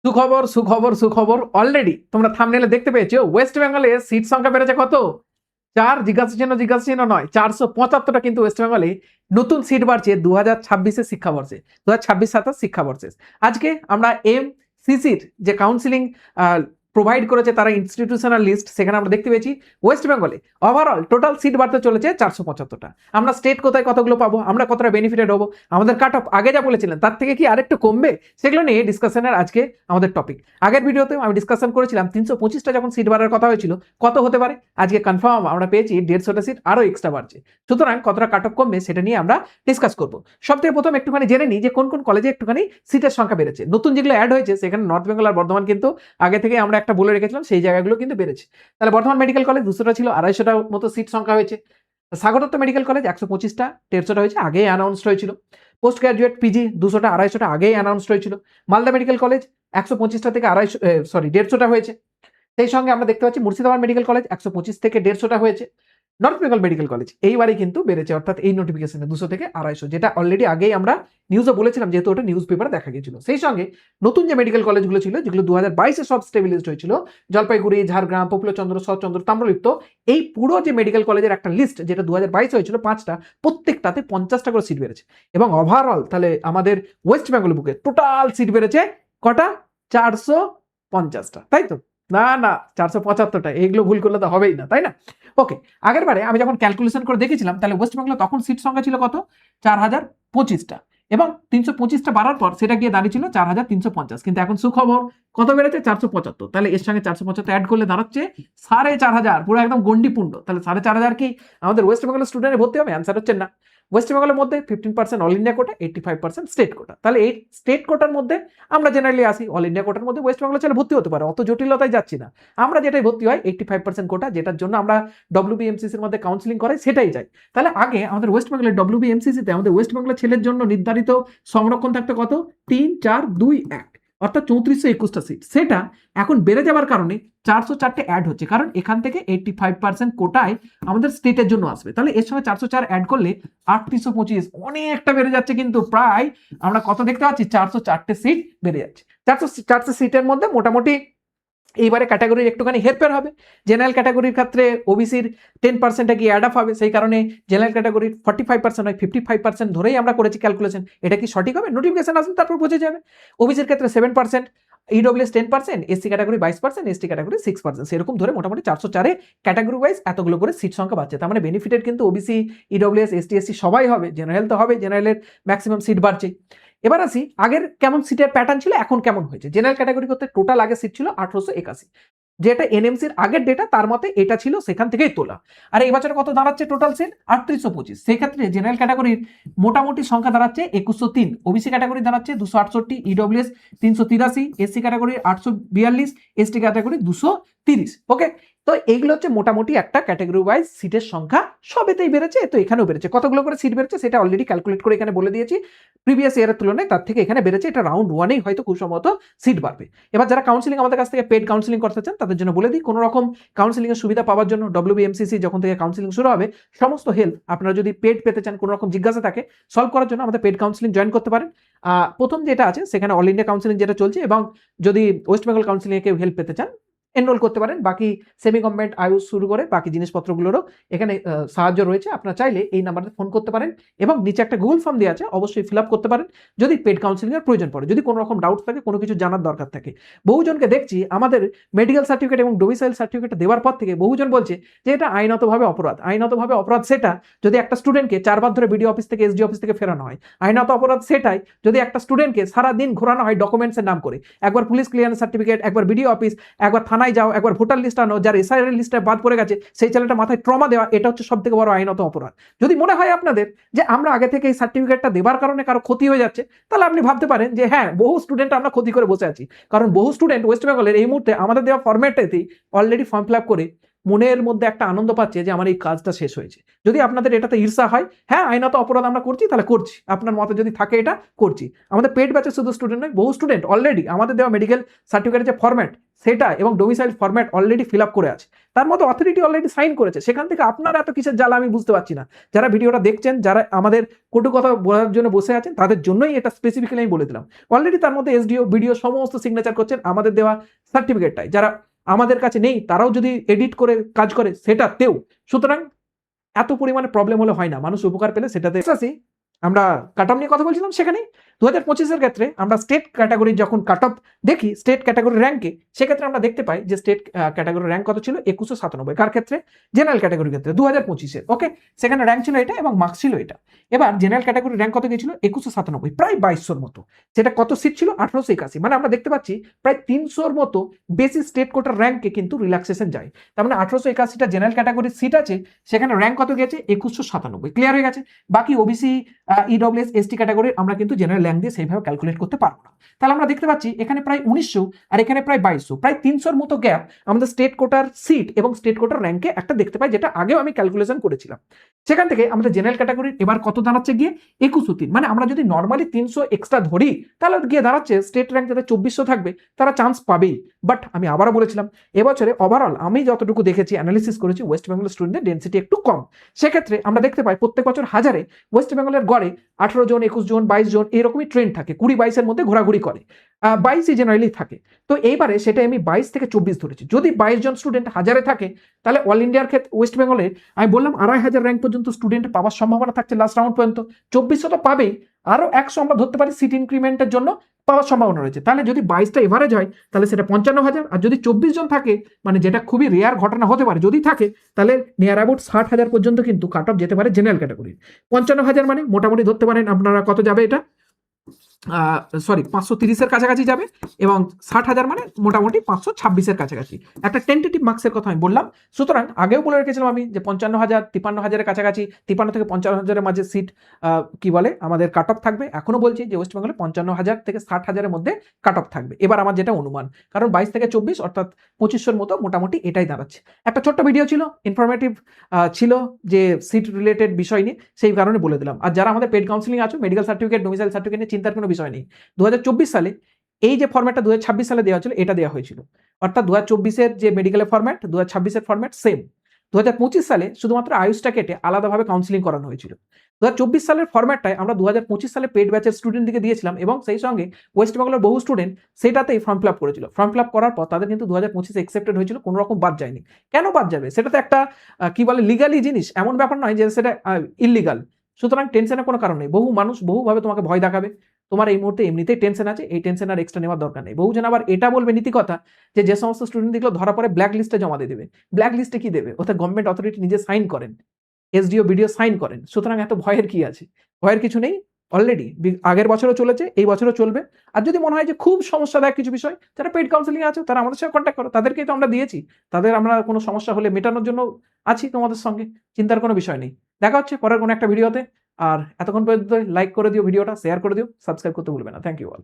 সুখবর সুখবর সুখবর অলরেডি তোমরা থাম্বনেলে দেখতে পেয়েছো ওয়েস্ট বেঙ্গলে সিট সংখ্যা বেড়েছে কত? 4 জিজ্ঞাসা চিহ্ন নয় 475টা কিন্তু ওয়েস্ট বেঙ্গলে নতুন সিট বাড়ছে 2026 শিক্ষাবর্ষে 2026-27 শিক্ষাবর্ষে। আজকে আমরা এমসিসির যে কাউন্সিলিং প্রোভাইড করেছে তারা ইনস্টিটিউশনাল লিস্ট, সেখানে আমরা দেখতে পেয়েছি ওয়েস্ট বেঙ্গলে ওভারঅল টোটাল সিট বাড়তে চলেছে 475টা। আমরা স্টেট কোথায় কতগুলো পাবো, আমরা কতটা বেনিফিটেড হবো, আমাদের কাট অফ আগে যা বলেছিলেন তার থেকে কি আরেকটু কমবে, সেগুলো নিয়ে ডিসকাশনের আজকে আমাদের টপিক। আগের ভিডিওতে আমি ডিসকাশন করেছিলাম 325টা যখন সিট বাড়ার কথা হয়েছিল কত হতে পারে, আজকে কনফার্ম আমরা পেয়েছি 150টা সিট আরও এক্সট্রা বাড়ছে। সুতরাং কতটা কাট অফ কমবে সেটা নিয়ে আমরা ডিসকাস করবো। সবথেকে প্রথম একটুখানি জেনে নিই যে কোন কোন কলেজে একটুখানি সিটের সংখ্যা বেড়েছে। নতুন যেগুলো অ্যাড হয়েছে সেখানে নর্থ বেঙ্গল আর বর্ধমান কিন্তু আগে থেকে আমরা একটা বলে রেখেছিলাম, সেই জায়গাগুলো কিন্তু বেড়েছে। তাহলে বর্ধমান মেডিকেল কলেজ 200টা ছিল, 250টার মতো সিট সংখ্যা হয়েছে। সাগরদত্ত মেডিকেল কলেজ 125টা, 150টা হয়েছে, আগেই অ্যানাউন্সড হয়েছিল। পোস্ট গ্রাজুয়েট পিজি 200টা, 250টা আগেই অ্যানাউন্সড হয়েছিল। মালদা মেডিকেল কলেজ 125টা থেকে 150টা হয়েছে। সেই সঙ্গে আমরা দেখতে পাচ্ছি মুর্শিদাবাদ মেডিকেল কলেজ 125 থেকে 150টা হয়েছে। নর্থ বেঙ্গল মেডিকেল কলেজ এইবারে কিন্তু বেড়েছে, অর্থাৎ এই নোটিফিকেশনে 200 থেকে 250, যেটা অলরেডি আগেই আমরা নিউজে বলেছিলাম যেহেতু ওটা নিউজ পেপারে দেখা গিয়েছিল। সেই সঙ্গে নতুন যে মেডিকেল কলেজগুলো ছিল যেগুলো 2022-এ সব স্টেবিলাইজড হয়েছিল, জলপাইগুড়ি, ঝাড়গ্রাম, প্রফুল্লচন্দ্র, শরৎচন্দ্র, তাম্রলিপ্ত, এই পুরো যে মেডিকেল কলেজের একটা লিস্ট যেটা 2022 হয়েছিল 5টা, প্রত্যেকটাতে 50টা করে সিট বেড়েছে। এবং ওভারঅল তাহলে আমাদের ওয়েস্ট বেঙ্গল বুকে টোটাল সিট বেড়েছে কটা? 450টা, তাই তো? না না, 475টা, এইগুলো ভুল করলে তো হবেই না, তাই না? ওকে, আগের বারে আমি যখন ক্যালকুলেশন করে দেখেছিলাম তাহলে ওয়েস্ট বেঙ্গলে তখন সিট সংখ্যা ছিল কত? 4025টা, এবং 325টা বাড়ার পর সেটা গিয়ে দাঁড়িয়েছিল 4350। কিন্তু এখন সুখবর, কত বেড়েছে? 475। তাহলে এর সঙ্গে 475 অ্যাড করলে দাঁড়াচ্ছে 4500, পুরো একদম গন্ডিপূর্ণ। তাহলে 4500 কি আমাদের ওয়েস্ট বেঙ্গলের স্টুডেন্টে ভর্তি হবে? অ্যান্সার হচ্ছে না। ওয়েস্ট বেঙ্গলের মধ্যে 15% all India quota, 85% state quota. তাহলে এই স্টেট কোটার মধ্যে আমরা জেনারেলি আসি, অল ইন্ডিয়া কোটার মধ্যে ওয়েস্ট বেঙ্গলে চলে ভর্তি হতে পারে, অত জটিলতায় যাচ্ছি না। আমরা যেটাই ভর্তি হয় 85% কোটা, যেটার জন্য আমরা ডব্লিউবিএমসিসির মধ্যে কাউন্সিলিং করাই, সেটাই চাই। তাহলে আগে আমাদের ওয়েস্ট বেঙ্গলের ডব্লিউবিএমসিসিতে আমাদের ওয়েস্ট বেঙ্গলের ছেলের জন্য নির্ধারিত সংরক্ষণ থাকতে কত? 3, 4, 2, 1, অর্থাৎ 3421টা সিট। সেটা এখন বেড়ে যাওয়ার কারণে 404টে অ্যাড হচ্ছে, কারণ এখান থেকে 85% কোটায় আমাদের স্টেটের জন্য আসবে। তাহলে এর সঙ্গে 404 অ্যাড করলে 3825, অনেকটা বেড়ে যাচ্ছে। কিন্তু প্রায় আমরা কত দেখতে পাচ্ছি? 404টে সিট বেড়ে যাচ্ছে। 404 সিটের মধ্যে মোটামুটি এইবারে ক্যাটাগরির একটুখানি হেরফের হবে। জেনারেল ক্যাটাগরির ক্ষেত্রে ওবিসির 10% কি অ্যাড আপ হবে, সেই কারণে জেনারেল ক্যাটাগরির 45% হয়, 55% ধরেই আমরা করেছি ক্যালকুলেশন। এটা কি সঠিক হবে? নোটিফিকেশন আসলে তারপর বোঝা যাবে। ওবিসির ক্ষেত্রে 7%, EWS 10%, SC category 22%, ST category 6%, সেরকম ধরে মোটামুটি 404-এ ক্যাটাগরি ওয়াইজ এতগুলো করে সিট সংখ্যা বাড়ছে। তার মানে বেনিফিটেড কিন্তু ওবিসি, ইডব্লিউএস, এসটি, এসসি সবাই হবে। জেনারেল তো হবে, জেনারেলের ম্যাক্সিমাম সিট বাড়ছে। এবার আসি আগের কেমন সিটের প্যাটার্ন ছিল, এখন কেমন হয়েছে। জেনারেল ক্যাটাগরি করতে টোটাল আগে সিট ছিল 1881, যেটা এনএমসির আগের ডেটা, তার মতে এটা ছিল সেখান থেকেই তোলা। আর এই বছরে কত দাঁড়াচ্ছে টোটাল সিট? 3825। সেই ক্ষেত্রে জেনারেল ক্যাটাগরির মোটামুটি সংখ্যা দাঁড়াচ্ছে 2103, ওবিসি ক্যাটাগরি দাঁড়াচ্ছে 268, EWS 383, SC category 842, ST category 230। ওকে, তো এইগুলো হচ্ছে মোটামুটি একটা ক্যাটাগরি ওয়াইজ সিটের সংখ্যা সবেতেই বেড়েছে, তো এখানেও বেড়েছে। কতগুলো করে সিট বেড়েছে সেটা অলরেডি ক্যালকুলেট করে এখানে বলে দিয়েছি। প্রিভিয়াস ইয়ারের তুলনায় তার থেকে এখানে বেড়েছে, এটা রাউন্ড ওয়ানেই হয়তো খুব সম্ভবত সিট বাড়বে। এবার যারা কাউন্সিলিং আমাদের কাছ থেকে পেড কাউন্সিলিং করতে চান তাদের জন্য বলে দিই, কোনো রকম কাউন্সিলিং এর সুবিধা পাওয়ার জন্য ডব্লিউবিএমসিসি যখন থেকে কাউন্সিলিং শুরু হবে, সমস্ত হেল্প আপনারা যদি পেড পেতে চান, কোনো রকম জিজ্ঞাসা থাকে সলভ করার জন্য আমাদের পেড কাউন্সিলিং জয়েন করতে পারেন। প্রথম যেটা আছে সেখানে অল ইন্ডিয়া কাউন্সিলিং যেটা চলছে, এবং যদি ওয়েস্ট বেঙ্গল কাউন্সিলিং এ কেউ হেল্প পেতে চান এনরোল করতে পারেন। বাকি সেমি গভর্নমেন্ট আয়ুষ শুরু করে বাকি জিনিসপত্রগুলোরও এখানে সাহায্য রয়েছে। আপনারা চাইলে এই নাম্বারে ফোন করতে পারেন, এবং নিচে একটা গুগল ফর্ম দেওয়া আছে, অবশ্যই ফিল আপ করতে পারেন যদি পেড কাউন্সিলিং এর প্রয়োজন পড়ে, যদি কোনো রকম ডাউট থাকে, কোনো কিছু জানার দরকার থাকে। বহুজনকে দেখছি আমাদের মেডিকেল সার্টিফিকেট এবং ডোমিসাইল সার্টিফিকেট দেওয়ার পর থেকে বহুজন বলছে যে এটা আইনতভাবে অপরাধ। আইনতভাবে অপরাধ সেটা যদি একটা স্টুডেন্টকে 4 বার ধরে বিডিও অফিস থেকে এসডি অফিস থেকে ফেরানো হয়। আইনত অপরাধ সেটাই যদি একটা স্টুডেন্টকে সারাদিন ঘোরানো হয় ডকুমেন্টসের নাম করে, একবার পুলিশ ক্লিয়ারেন্স সার্টিফিকেট, একবার বিডিও অফিস, একবার থানায় যাও, একবার ভোটার লিস্ট আনো, যার এসআইআর লিস্টে বাদ পড়ে গেছে সেই ছেলেটা মাথায় ট্রমা দেওয়া, এটা হচ্ছে সব থেকে বড় আইনত অপরাধ। যদি মনে হয় আপনাদের যে আমরা আগে থেকে এই সার্টিফিকেটটা দেবার কারণে কারো ক্ষতি হয়ে যাচ্ছে, তাহলে আপনি ভাবতে পারেন যে হ্যাঁ, বহু স্টুডেন্ট আমরা ক্ষতি করে বসে আছি, কারণ বহু স্টুডেন্ট ওয়েস্ট বেঙ্গলের এই মুহূর্তে আমাদের দেওয়া ফরম্যাটেতেই অলরেডি ফর্ম ফিল আপ করে মনের মধ্যে একটা আনন্দ পাচ্ছে যে আমার এই কাজটা শেষ হয়েছে। যদি আপনাদের এটাতে ঈর্ষা হয়, হ্যাঁ আইনত অপরাধ আমরা করছি, তাহলে করছি, আপনার মতে যদি থাকে এটা করছি। আমাদের পেড ব্যাচে শুধু স্টুডেন্ট নয়, বহু স্টুডেন্ট অলরেডি আমাদের দেওয়া মেডিকেল সার্টিফিকেটের যে ফরম্যাট সেটা এবং domicile format already fill up করে আছে, তার মধ্যে অথরিটি অলরেডি সাইন করেছে। সেখান থেকে আপনারা এত কিসের জ্বালা আমি বুঝতে পারছি না। যারা ভিডিওটা দেখছেন, যারা আমাদের কটু কথা বলার জন্য বসে আছেন, তাদের জন্যই এটা স্পেসিফিক্যালি আমি বলে দিলাম। অলরেডি তার মধ্যে এসডিও ভিডিও সমস্ত সিগনেচার করছেন আমাদের দেওয়া সার্টিফিকেটটাই। যারা আমাদের কাছে নেই তারাও যদি এডিট করে কাজ করে সেটাতেও। সুতরাং এত পরিমাণে প্রবলেম হলে হয় না, মানুষ উপকার পেলে সেটাতে আসি। আমরা কাট অফ নিয়ে কথা বলছিলাম, সেখানে 2025-এর ক্ষেত্রে আমরা স্টেট ক্যাটাগরি যখন কাট অফ দেখি স্টেট ক্যাটাগরি র্যাঙ্কে, সেক্ষেত্রে আমরা দেখতে পাই যে স্টেট ক্যাটাগরি র্যাঙ্ক কত ছিল 2197। কার ক্ষেত্রে? জেনারেল ক্যাটাগরির ক্ষেত্রে 2025-এর। ওকে, সেখানে র্যাঙ্ক ছিল এটা এবং মার্কস ছিল এটা। এবার জেনারেল ক্যাটাগরি র্যাঙ্ক কত গিয়েছিল? 2197, প্রায় 2200-র মতো। সেটা কত সিট ছিল? 1881। মানে আমরা দেখতে পাচ্ছি প্রায় 300-র মতো বেশি স্টেট কোটার র্যাঙ্কে কিন্তু রিল্যাক্সেশন যায়। তার মানে 1881টা জেনারেল ক্যাটাগরির সিট আছে, সেখানে র্যাঙ্ক কত গেছে? 2197। ক্লিয়ার হয়ে গেছে? বাকি ওবিসি, ইডব্লিউএস, এসটি ক্যাটাগরির আমরা কিন্তু জেনারেল র্যাঙ্ক দিয়ে সেইভাবে ক্যালকুলেট করতে পারবো না। তাহলে আমরা দেখতে পাচ্ছি এখানে প্রায় 1900 আর এখানে প্রায় 2200, প্রায় 300-র মতো গ্যাপ আমাদের স্টেট কোটার সিট এবং স্টেট কোটার র্যাঙ্কে একটা দেখতে পাই, যেটা আগেও আমি ক্যালকুলেশন করেছিলাম। সেখান থেকে আমাদের জেনারেল ক্যাটাগরির এবার কত দাঁড়াচ্ছে গিয়ে? 2103। মানে আমরা যদি নর্মালি 300 এক্সট্রা ধরি, তাহলে গিয়ে দাঁড়াচ্ছে স্টেট র্যাঙ্ক যাদের 2400 থাকবে তারা চান্স পাবেই। বাট আমি আবারও বলেছিলাম, এবছরে ওভারঅল আমি যতটুকু দেখেছি, অ্যানালিসিস করেছি, ওয়েস্ট বেঙ্গল স্টুডেন্টদের ডেন্সিটি একটু কম। সেক্ষেত্রে আমরা দেখতে পাই প্রত্যেক বছর হাজারে ওয়েস্ট বেঙ্গলের গড়ে 18 জন, 21 জন, 22 জন এরকমই ট্রেন্ড থাকে, 20-22-এর মধ্যে ঘোরাঘুরি করে। 22ই জেনারেলি থাকে। তো এইবারে সেটা আমি 22 থেকে 24 ধরেছি। যদি 22 জন স্টুডেন্ট হাজারে থাকে, তাহলে অল ইন্ডিয়ার ক্ষেত্রে ওয়েস্ট বেঙ্গলের আমি বললাম 2500 র্যাঙ্ক পর্যন্ত স্টুডেন্ট পাওয়ার সম্ভাবনা থাকছে লাস্ট রাউন্ড পর্যন্ত। 2400 তো পাবেই, আরো 100 আমরা ধরতে পারি সিট ইনক্রিমেন্টের জন্য পাওয়ার সম্ভাবনা রয়েছে। তাহলে যদি 22টা এভারেজ হয় তাহলে সেটা 55,000, আর যদি 24 জন থাকে, মানে যেটা খুবই রেয়ার ঘটনা হতে পারে, যদি থাকে তাহলে নিয়ার অ্যাবাউট 60,000 পর্যন্ত কিন্তু কাট অফ যেতে পারে জেনারেল ক্যাটাগরি। 55,000 মানে মোটামুটি ধরতে পারেন আপনারা কত যাবে এটা, 530-এর কাছাকাছি যাবে, এবং 60,000 মানে মোটামুটি 526-এর কাছাকাছি একটা টেন্টেটিভ মার্কসের কথা আমি বললাম। সুতরাং আগেও বলে রেখেছিলাম আমি যে 55,000, 53,000-এর কাছাকাছি, 53 থেকে 55,000-এর মাঝে সিট কি বলে আমাদের কাট অফ থাকবে। এখনো বলছি যে ওয়েস্ট বেঙ্গলে 55,000 থেকে 60,000-এর মধ্যে কাট অফ থাকবে। এবার আমার যেটা অনুমান, কারণ 22 থেকে 24 অর্থাৎ 2500-র মতো মোটামুটি এটাই দাঁড়াচ্ছে। একটা ছোট্ট ভিডিও ছিল, ইনফরমেটিভ ছিল, যে সিট রিলেটেড বিষয় নিয়ে, সেই কারণে বলে দিলাম। আর যারা আমাদের পেড কাউন্সিলিং আছো, মেডিকেল সার্টিফিকেট, ডোমিসাইল সার্টিফিকেট নিয়ে চিন্তার কোনো বিষয় নেই। 2024 সালে এই যে ফরম্যাটটা 2026 সালে দেওয়া হয়েছিল, এটা দেওয়া হয়েছিল। অর্থাৎ 2024-এর যে মেডিকেলের ফরম্যাট, 2026-এর ফরম্যাট সেম। 2025 সালে শুধুমাত্র আয়ুষটা কেটে আলাদাভাবে কাউন্সিলিং করানো হয়েছিল। 2024 সালের ফরম্যাটটাই আমরা 2025 সালে পেড ব্যাচের স্টুডেন্টদেরকে দিয়েছিলাম, এবং সেই সঙ্গে ওয়েস্ট বেঙ্গলের বহু স্টুডেন্ট সেটাতেই ফর্ম ফিল আপ করেছিল। ফর্ম ফিল আপ করার পর তাদের কিন্তু 2025-এ অ্যাকসেপ্টেড হয়েছিল, কোনো রকম বাদ যায়নি। কেন বাদ যাবে? সেটা তো একটা কি বলে লিগালি জিনিস, এমন ব্যাপার নয় যে সেটা ইললিগাল। সুতরাং টেনশনের কোনো কারণ নেই। বহু মানুষ বহুভাবে তোমাকে ভয় দেখাবে, তোমার এই মুহূর্তে এমনিতেই টেনশন আছে, এই টেনশন আর এক্সট্রা নেওয়ার দরকার নেই। বহুজন আবার এটা বলবে নীতি কথা, যে সমস্ত স্টুডেন্ট দেখলো ধরা পড়ে ব্ল্যাক লিস্টে জমা দিয়ে দেবে। ব্ল্যাক লিস্টে কি দেবে? ওটা গভর্নমেন্ট অথরিটি নিজে সাইন করেন, এসডিও বিডিও সাইন করেন। সুতরাং এত ভয়ের কি আছে? ভয়ের কিছু নেই। অলরেডি আগের বছরও চলেছে, এই বছরও চলবে। আর যদি মনে হয় যে খুব সমস্যাদায়ক কিছু বিষয়, যারা পেইড কাউন্সিলিং আছে তারা আমাদের সাথে কন্ট্যাক্ট করো, তাদেরকেই তো আমরা দিয়েছি। তাদের আমরা কোনো সমস্যা হলে মেটানোর জন্য আছি তোমাদের সঙ্গে, চিন্তার কোনো বিষয় নেই। দেখা হচ্ছে পরের কোনো একটা ভিডিওতে। আর এতক্ষণ পর্যন্ত লাইক করে দিও ভিডিওটা, শেয়ার করে দিও, সাবস্ক্রাইব করতে ভুলবে না। Thank you all.